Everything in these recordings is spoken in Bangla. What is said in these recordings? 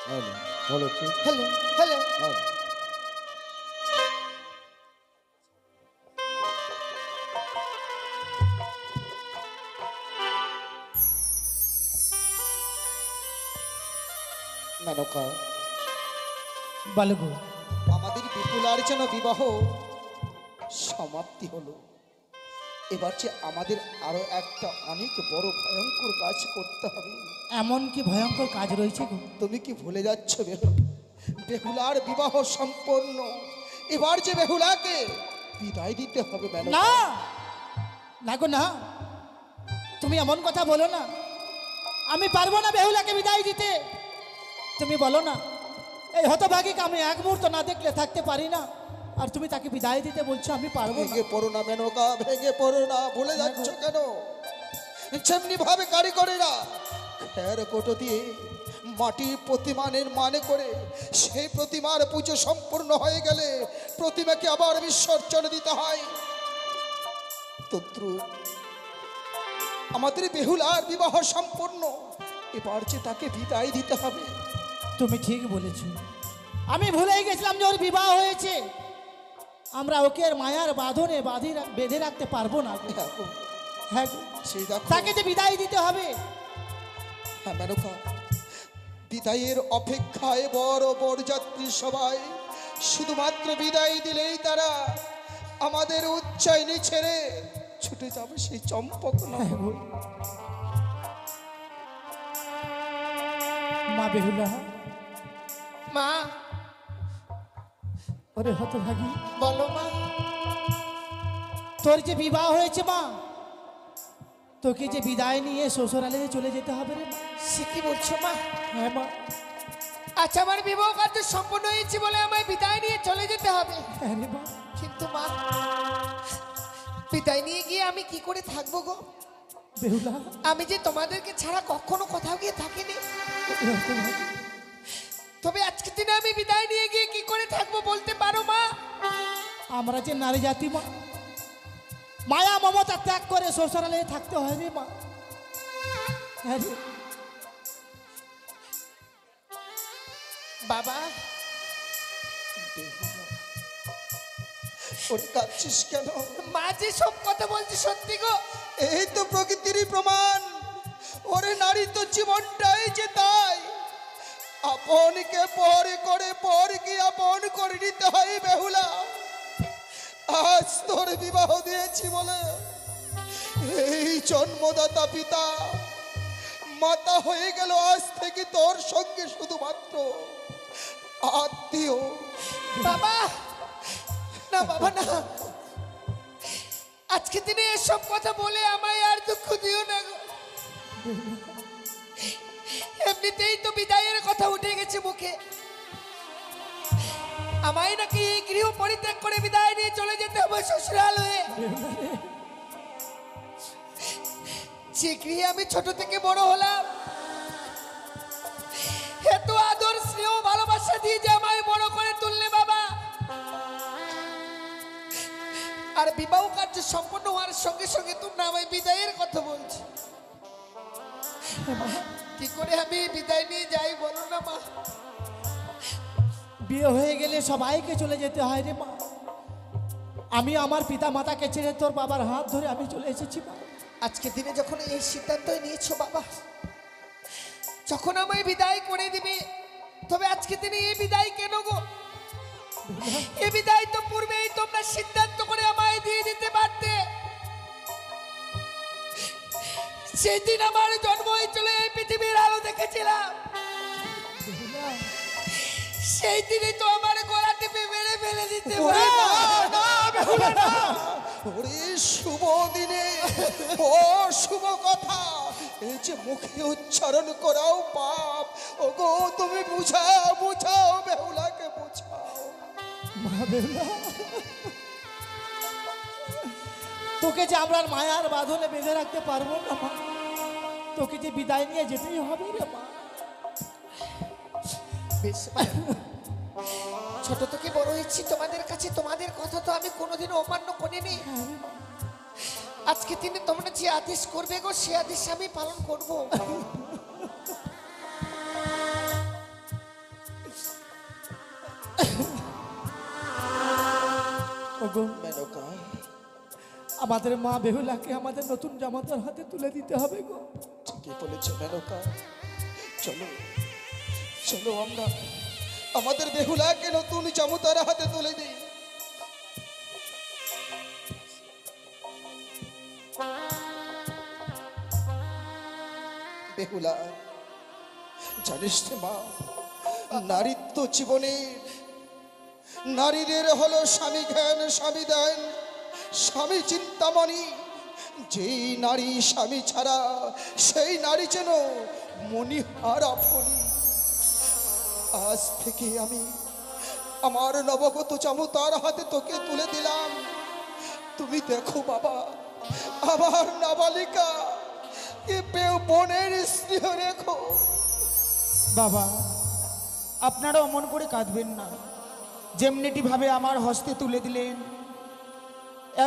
হ্যালো, বলো তো। Hello hello. হ্যালো। মেনকা, বলো গো। আমাদের বিপুলার যেন বিবাহ সমাপ্তি হলো। এবার যে আমাদের আরো একটা অনেক বড় ভয়ঙ্কর কাজ করতে হবে। এমন কি ভয়ঙ্কর কাজ রয়েছে গো? তুমি কি ভুলে যাচ্ছ বেহুলার বিবাহ সম্পন্ন। এবার যে বেহুলাকে বিদায় দিতে হবে না মেনকা। না গো না, তুমি এমন কথা বলো না। আমি পারবো না বেহুলাকে বিদায় দিতে। তুমি বলো না, এই হতভাগীকে আমি এক মুহূর্ত না দেখলে থাকতে পারি না, আর তুমি তাকে বিদায় দিতে বলছো আমি পারবো না। ভেঙে পড়ো না মেনকা, ভেঙে পড়ো না। ভুলে যাচ্ছ কেন? যেমনি ভাবে কারিগরেরা খের কোটো দিয়ে মাটির প্রতিমা নির্মাণ করে সেই প্রতিমার পুজো সম্পূর্ণ হয়ে গেলে প্রতিমাকে আবার বিসর্জন দিতে হয়, তদ্রুপ আমাদের বেহুলার বিবাহ সম্পূর্ণ। এবার যে তাকে বিদায় দিতে হবে। তুমি ঠিক বলেছো, আমি ভুলেই গেছিলাম যে ওর বিবাহ হয়েছে। আমরা ওকে আর মায়ার বাঁধনে বেঁধে রাখতে পারবো না গো। দেখো, হ্যাঁ গো, সেই দেখো। তাকে যে বিদায় দিতে হবে। হ্যাঁ মেনকা, বিদায়ের অপেক্ষায় বড় বরযাত্রী সবাই শুধুমাত্র বিদায় দিলেই তারা আমাদের উচ্চাইনি ছেড়ে ছুটে যাবে সেই চম্পক হ্যাঁ গো। মা বেহুলা, মা, ওরে হতভাগী, বলো মা। তোর যে বিবাহ হয়েছে মা, তোকে যে বিদায় নিয়ে শ্বশুরালে চলে যেতে হবে রে মা। সে কি বলছো মা? হ্যাঁ মা। আচ্ছা, আমার বিবাহ কার্য সম্পন্ন হয়েছে বলে আমায় বিদায় নিয়ে চলে যেতে হবে। হ্যাঁ রে মা। কিন্তু মা, বিদায় নিয়ে গিয়ে আমি কি করে থাকবো গো? বেহুলা, আমি যে তোমাদেরকে ছাড়া কখনো কোথাও গিয়ে থাকিনি। ওরে হতভাগী, তবে আজকে দিনে আমি বিদায় নিয়ে গিয়ে কি করে থাকবো বলতে পারো মা? আমরা যে নারী জাতি মা, মায়া মমতা ত্যাগ করে শ্বশুরালে থাকতে হয় রে মা। হ্যাঁ রে। বাবা, ওরে কাঁদছিস কেন? মা যে সব কথা বলছে সত্যি গো। এই তো প্রকৃতিরই প্রমাণ। ওরে নারী তো জীবনটাই যে তাই, আপনকে পর করে পরকে আপন করে নিতে হয় বেহুলা। আজ তোর বিবাহ দিয়েছি বলে এই জন্মদাতা পিতা মাতা হয়ে গেল আজ থেকে তোর সঙ্গে শুধুমাত্র আত্মীয়। বাবা, না বাবা না, আজকে দিনে এসব কথা বলে আমায় আর দুঃখ দিও না গো। এমনিতেই তো বিদায়ের কথা উঠে গেছে মুখে। আমায় নাকি এই গৃহ পরিত্যাগ করে বিদায় নিয়ে চলে যেতে হবে শ্বশুরাল হয়ে। যে গৃহে আমি ছোট থেকে বড় হলাম, এত আদর স্নেহ ভালোবাসা দিয়ে যে আমায় বড় করে তুললে বাবা, আর বিবাহ কার্য সম্পন্ন হওয়ার সঙ্গে সঙ্গে তোমরা আমায় বিদায়ের কথা বলছো। কি করে আমি বিদায় নিয়ে যাই বলো না মা? বিয়ে হয়ে গেলে সবাইকে চলে যেতে হয় রে মা। আমি আমার পিতা মাতাকে ছেড়ে তোর বাবার হাত ধরে আমি চলে এসেছি মা। আজকে দিনে যখন এই সিদ্ধান্ত নিয়েছো বাবা, যখন আমায় বিদায় করে দিবে, তবে আজকে দিনে এই বিদায় কেন গো? এই বিদায় তো পূর্বেই তোমরা সিদ্ধান্ত করে আমায় দিয়ে দিতে পারতে। সেই দিন আমার জন্ম হয়েছিল, এই পৃথিবীর আলো দেখেছিলাম। সেই দিনে তো আমার গলা টিপে মেরে ফেলে দিতে ওরে পারো। না, না, বেহুলা না। ওরে শুভ দিনে ও শুভ কথা, এই যে মুখে উচ্চারণ করাও পাপ। ওগো তুমি বুঝাও, বুঝাও বেহুলাকে বুঝাও। মা বেহুলা, তোকে যে আমরা মায়ার বাঁধনে বেঁধে রাখতে পারবো না মা। তোকে যে বিদায় নিয়ে যেতেই হবে রে মা। বেশ মা, ছোট থেকে বড় হয়েছি তোমাদের কাছে, তোমাদের কথা তো আমি কোনোদিনও অমান্য করিনি। আজকে দিনে তোমরা যে আদেশ করবে গো, সে আদেশ আমি পালন করব। গো, মেনকা, আমাদের মা বেহুলাকে আমাদের নতুন জামাতার হাতে তুলে দিতে হবে গো। ঠিকই বলেছ মেনকা। চলো চলো আমরা আমাদের বেহুলাকে নতুন জামুতার হাতে তুলে দিই। বেহুলা, জানিস তো মা, নারীত্ব জীবনের নারীদের হলো স্বামী জ্ঞান, স্বামী দেন, স্বামী চিন্তামণি। যেই নারী স্বামী ছাড়া সেই নারী যেন মণিহারা ফণি। আজ থেকে আমি আমার নবগত জামুতার হাতে তোকে তুলে দিলাম। তুমি দেখো বাবা, আমার নাবালিকা এ বোনের স্নেহ রেখো। বাবা, আপনারা অমন করে কাঁদবেন না। যেমনিটি ভাবে আমার হস্তে তুলে দিলেন,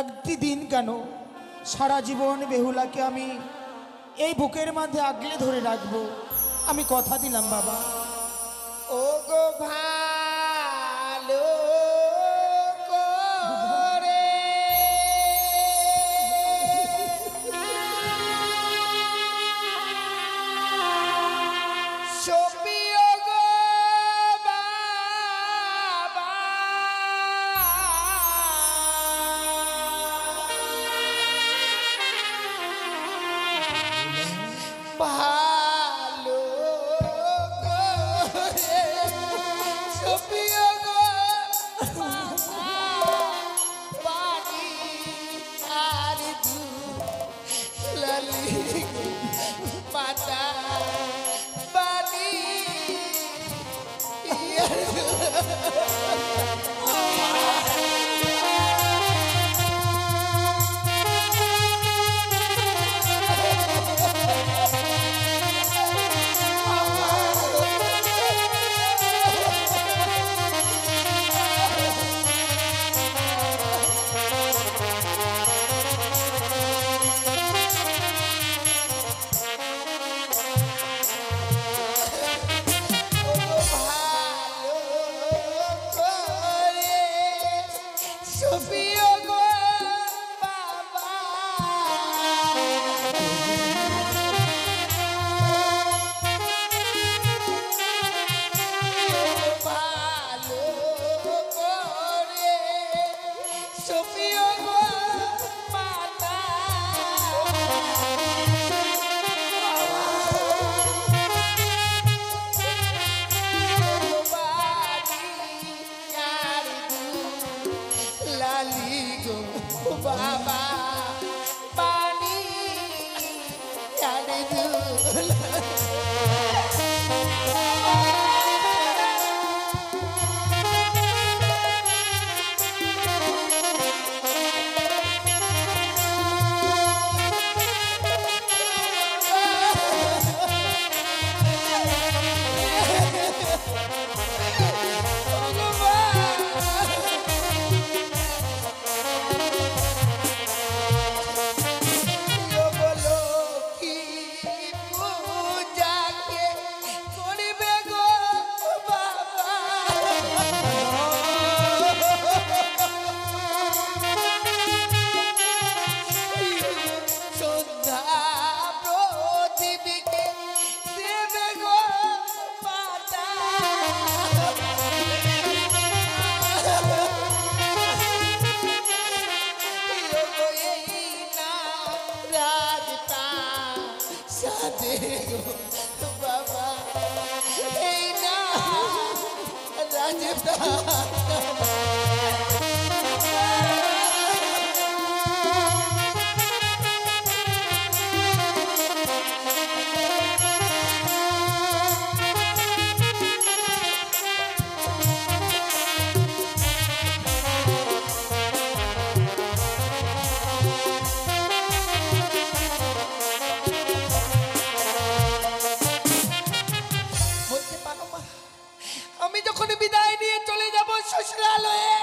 একটি দিন কেন সারা জীবন বেহুলাকে আমি এই বুকের মধ্যে আগলে ধরে রাখবো। আমি কথা দিলাম বাবা। ও গো ভালো করে সপিও গো বাবা, ভালো করে সপিও গো বাবা, পানি আর দুধ লালি পাতা পানি সপিও গো বাবা, ভালো করে সপিও গো মাতা, লালি গো বাবা, পানি আর দুধ বলো কি পূজাকে করবে গো বাবা, সন্ধ্যা প্রদীপকে দেবে গো পাতা, সাদে গো বাবা, এই না রাজতা বলতে পারো মা, আমি যখন বিদায় নিয়ে চলে যাব শ্বশুরালয়ে,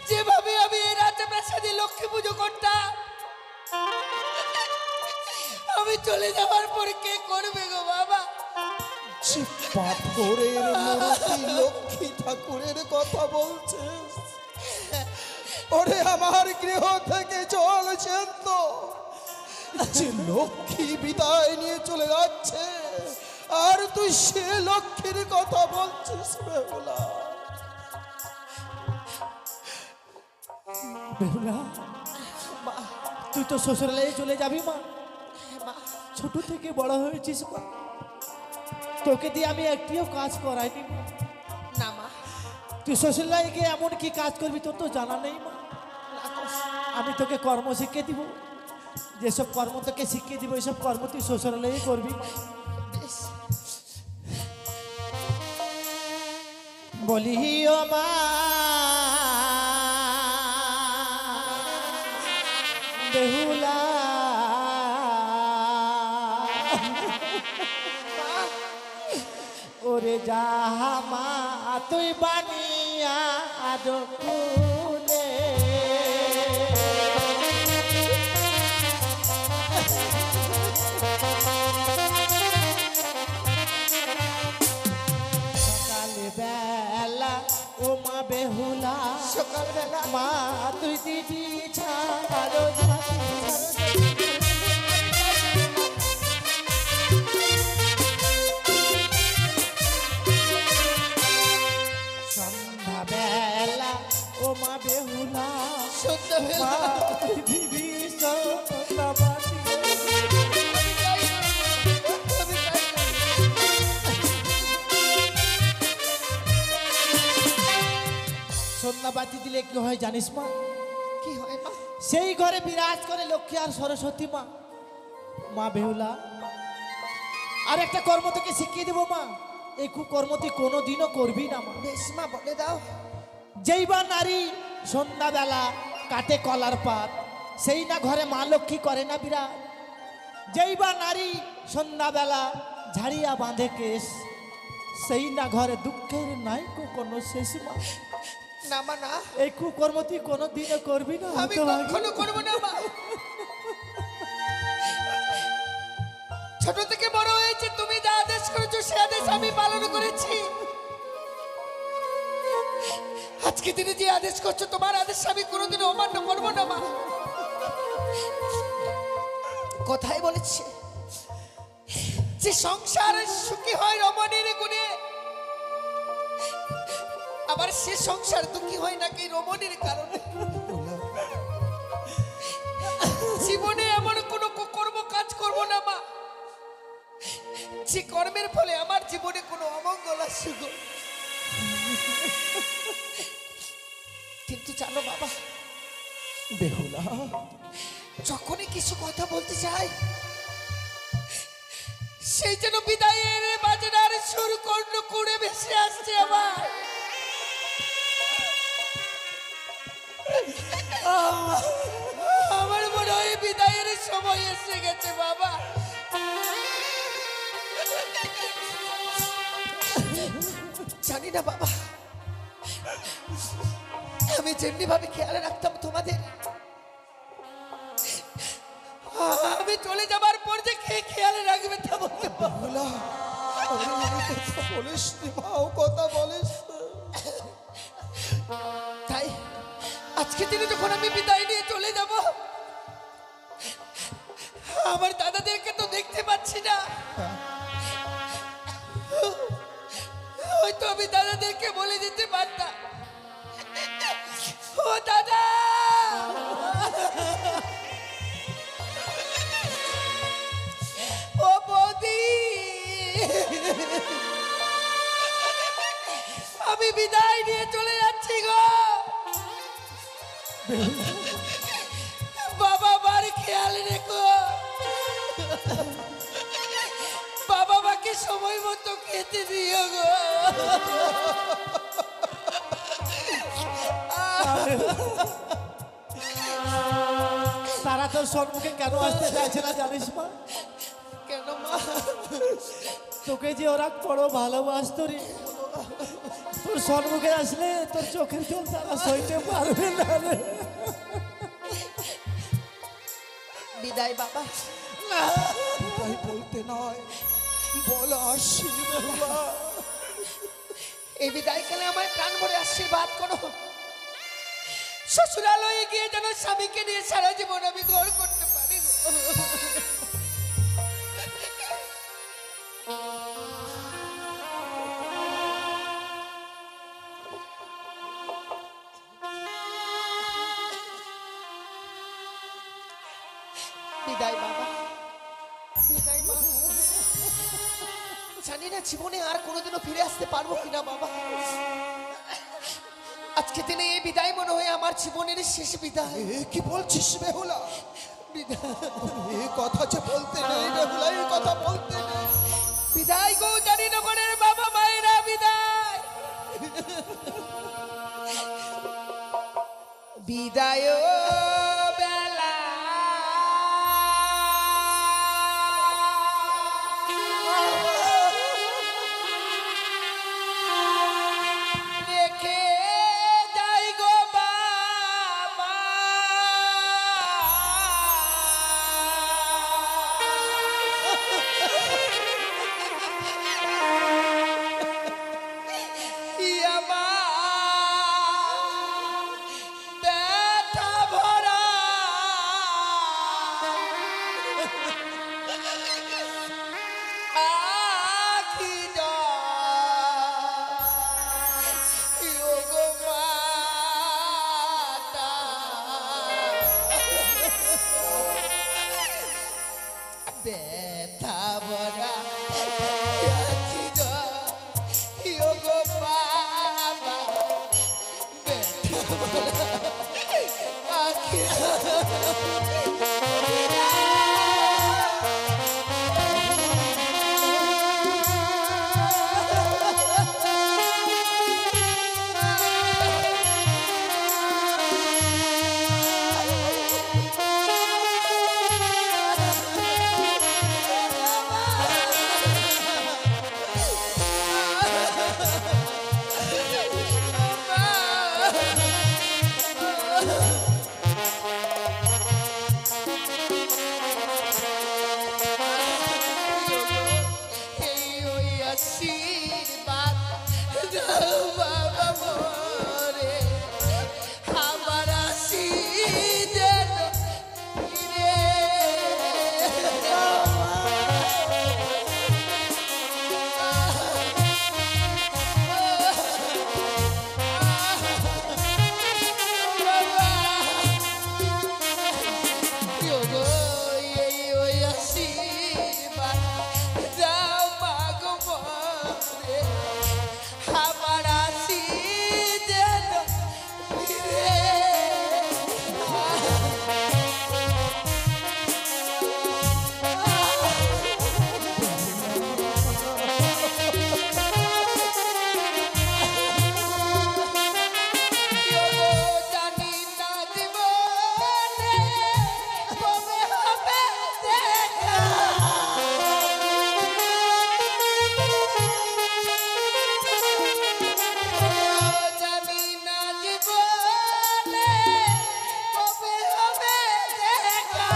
যেভাবে আমি এই রাজপ্রাসাদে লক্ষ্মী পুজো করতাম, আমি চলে যাবার পর কে করবে গো বাবা? পাথরের মূর্তি লক্ষ্মী ঠাকুরের কথা বলছিস? ওরে আমার গৃহ থেকে চলছেন তো যে লক্ষ্মী বিদায় নিয়ে চলে যাচ্ছে, আর তুই সে লক্ষ্মীর কথা বলছিস বেহুলা? বেহুলা, তুই তো শ্বশুরালয়ে চলে যাবি মা। ছোট থেকে বড় হয়েছিস মা, তোকে দিয়ে আমি একটিও কাজ করাইনি মা। না মা, তুই শ্বশুরালয়ে গিয়ে এমন কি কাজ করবি তোর তো জানা নেই মা। আমি তোকে কর্ম শিখিয়ে দিব, যেসব কর্ম তোকে শিখিয়ে দিব এসব কর্ম তুই শ্বশুরালয়ে করবি। বেশ। বলি ও মা বেহুলা, ওরে জামা তুই বানিয়া ফুলে সকালে বেলা ও মা বেহুলা, সকালবেলা মা তুই দিদি ছাড়ো ঝাঁকি সন্ধ্যা বেলা ও মা বেহুলা, সন্ধ্যাবেলা মা তুই দিদি সন্ধ্যাবাতি সন্ধ্যাবাতি দিলে কি হয় জানিস মা? কি হয় মা? সেই ঘরে বিরাজ করে লক্ষ্মী আর সরস্বতী মা। মা বেহুলা, আর একটা কর্ম তোকে শিখিয়ে দেবো মা, এই কুকর্ম তুই কোনোদিনও করবি না মা। বেশ মা, বলে দাও। যেই বা নারী সন্ধ্যাবেলা কাটে কলার পাত, সেই না ঘরে মা লক্ষ্মী করে না বিরাজ। যেই বা নারী সন্ধ্যাবেলা ঝাড়িয়া বাঁধে কেশ, সেই না ঘরে দুঃখের নাই কোনো শেষ মা। না মা না, এই কুকর্ম তুই কোনোদিনও করবি না। আমি হতভাগী। কখনো করবো না মা। ছোট থেকে বড় হয়েছে, তুমি যা আদেশ করেছো সে আদেশ আমি পালন করেছি। আজকে দিনে যে আদেশ করছো তোমার আদেশ আমি কোনোদিনও অমান্য করবো না মা। কথাই বলেছে যে সংসার সুখী হয় রমণীর গুণে, আবার সে সংসার দুঃখী হয় নাকি রমণীর কারণে। জীবনে এমন কোনো কুকর্ম কাজ করবো না মা, যে কর্মের ফলে আমার জীবনে কোনো অমঙ্গল আসুক। কিন্তু জানো বাবা বেহুলা, যখনই কিছু কথা বলতে চাই, সেই যেন বিদায়ের বাজনার সুর কর্ণ করে ভেসে আসছে আমার। আমার মনে হয় বিদায়ের সময় এসে গেছে বাবা। জানি না বাবা, আমি যেমনি ভাবে খেয়াল রাখতাম তোমাদের, আমি চলে যাবার পর যে খেয়াল রাখবে তা বলতে পারবো না। বেহুলা, আরে এই কথা বলিস নি মা, ও কথা বলিস না। তাই আজকে দিনে যখন আমি বিদায় নিয়ে চলে যাব, আমার দাদাদেরকে তো দেখতে পাচ্ছি না। হয়তো আমি দাদাদেরকে বলে দিতে পারতাম, ও দাদা, ও বৌদি, আমি বিদায় নিয়ে চলে যাচ্ছি গো। বাবা মার খেয়াল রেখো, বাবা মাকে সময় মতো খেতে দিও গো। তারা তোর সম্মুখে কেন আসতে চাইছে না জানিস মা? কেন মা? তোকে যে ওরা বড় ভালোবাসতো রে, তোর সম্মুখে আসলে তোর চোখের জল তারা সইতে পারবে না রে। বিদায় বাবা। তাই বলতে নয়, বলো আসি বেহুলা। এই বিদায়কালে আমায় প্রাণ ভরে আশীর্বাদ করো। শ্বশুরালয়ে গিয়ে যেন স্বামীকে নিয়ে সারা জীবন আমি ঘর করতে পারি গো। বিদায় বাবা, বিদায় মা। জানি না জীবনে আর কোনোদিনও ফিরে আসতে পারবো কিনা বাবা। আজকে দিনে এই বিদায় মনে হয় আমার জীবনের শেষ বিদায়। এ কি বলছিস বেহুলা? বিদায়, এই কথা যে বলতে নেই বেহুলা, এই কথা বলতে নেই। বিদায় গো জানিনগরের বাবা মায়েরা, বিদায়। বিদায় বেলা রেখে যাই গো বাবা। ব্যথা ভরা আখি গো মাতা। ব্যথা ভরা আখি গো বাবা। ব্যথা ভরা আখি আশীর্বাদ দাও বাবা মোরে। আমার আসি যেন ফিরে। আশীর্বাদ দাও মাগো মোরে। আমার আসি যেন ফিরে। জানি না জীবনে কবে হবে দেখা। জানি না জীবনে কবে হবে দেখা।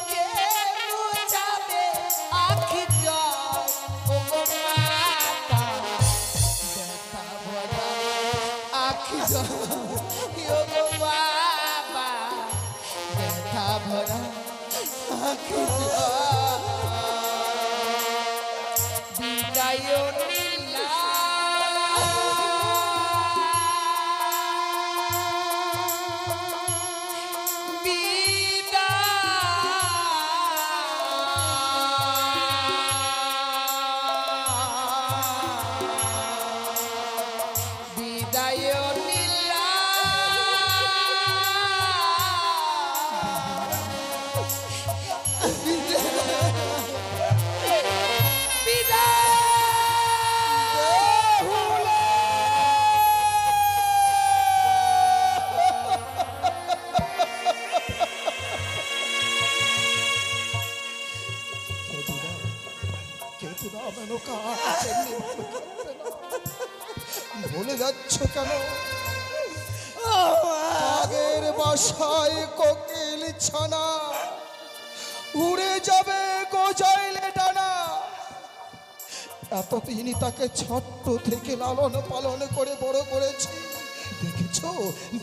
কে বুঝাবে আখি জল ও গো মাতা। ব্যথা ভরা আখি জল ও গো বাবা। ব্যথা ভরা আখি জল। বিদায় নীলা বিদায় নীলা কেতুরা মেনকা ভুলে যাচ্ছ কেন? আগের আশায় কোকিল ছানা উড়ে যাবে গোজাইলে ডানা। এতদিনই তাকে ছোট্ট থেকে লালন পালন করে বড় করেছি। দেখেছো,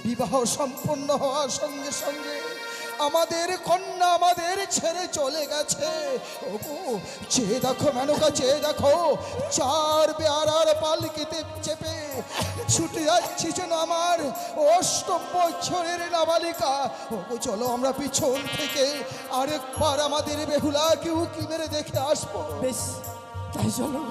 বিবাহ সম্পন্ন হওয়ার সঙ্গে সঙ্গে আমাদের কন্যা আমাদের ছেড়ে চলে গেছে। ওগো, চেয়ে দেখো মেনকা, চেয়ে দেখো, 4 বেয়ারার পালকিতে চেপে ছুটে যাচ্ছি যেন আমার 8ম বছরের নাবালিকা। ওগো, চলো আমরা পিছন থেকে আরেকবার আমাদের বেহুলাকে উকি মেরে দেখে আসবো। বেশ, তাই চলো।